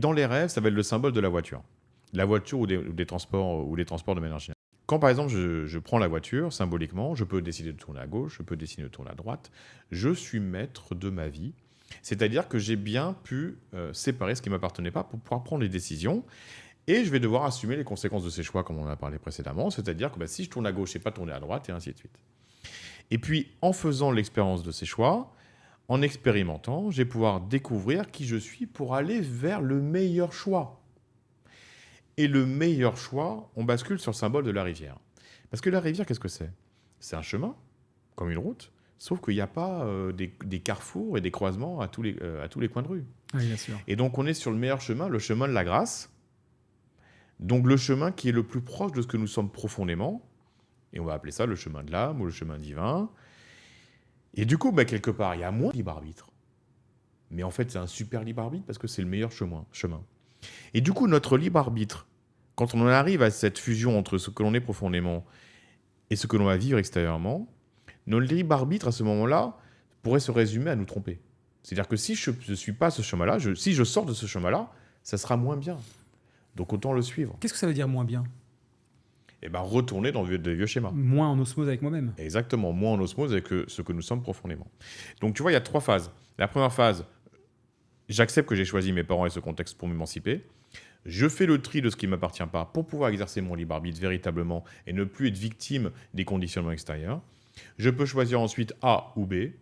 Dans les rêves, ça va être le symbole de la voiture. La voiture ou des transports de manière générale. Quand par exemple je prends la voiture, symboliquement, je peux décider de tourner à gauche, je peux décider de tourner à droite. Je suis maître de ma vie. C'est-à-dire que j'ai bien pu séparer ce qui ne m'appartenait pas pour pouvoir prendre les décisions. Et je vais devoir assumer les conséquences de ces choix, comme on en a parlé précédemment. C'est-à-dire que si je tourne à gauche, je ne sais pas tourner à droite, et ainsi de suite. Et puis, en faisant l'expérience de ces choix, en expérimentant, je vais pouvoir découvrir qui je suis pour aller vers le meilleur choix. Et le meilleur choix, on bascule sur le symbole de la rivière. Parce que la rivière, qu'est-ce que c'est ? C'est un chemin, comme une route, sauf qu'il n'y a pas des carrefours et des croisements à tous les coins de rue. Oui, bien sûr. Et donc, on est sur le meilleur chemin, le chemin de la grâce. Donc, le chemin qui est le plus proche de ce que nous sommes profondément. Et on va appeler ça le chemin de l'âme ou le chemin divin. Et du coup, quelque part, il y a moins de libre arbitre. Mais en fait, c'est un super libre arbitre parce que c'est le meilleur chemin. Et du coup, notre libre arbitre, quand on en arrive à cette fusion entre ce que l'on est profondément et ce que l'on va vivre extérieurement, notre libre arbitre, à ce moment-là, pourrait se résumer à nous tromper. C'est-à-dire que si je ne suis pas ce chemin-là, si je sors de ce chemin-là, ça sera moins bien. Donc autant le suivre. Qu'est-ce que ça veut dire moins bien ? Et retourner dans des vieux schémas. Moins en osmose avec moi-même. Exactement, moins en osmose avec ce que nous sommes profondément. Donc tu vois, il y a 3 phases. La première phase, j'accepte que j'ai choisi mes parents et ce contexte pour m'émanciper. Je fais le tri de ce qui ne m'appartient pas pour pouvoir exercer mon libre arbitre véritablement et ne plus être victime des conditionnements extérieurs. Je peux choisir ensuite A ou B.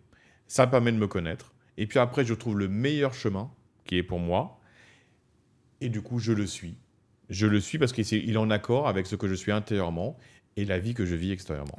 Ça permet de me connaître. Et puis après, je trouve le meilleur chemin qui est pour moi. Et du coup, je le suis. Je le suis parce qu'il est en accord avec ce que je suis intérieurement et la vie que je vis extérieurement.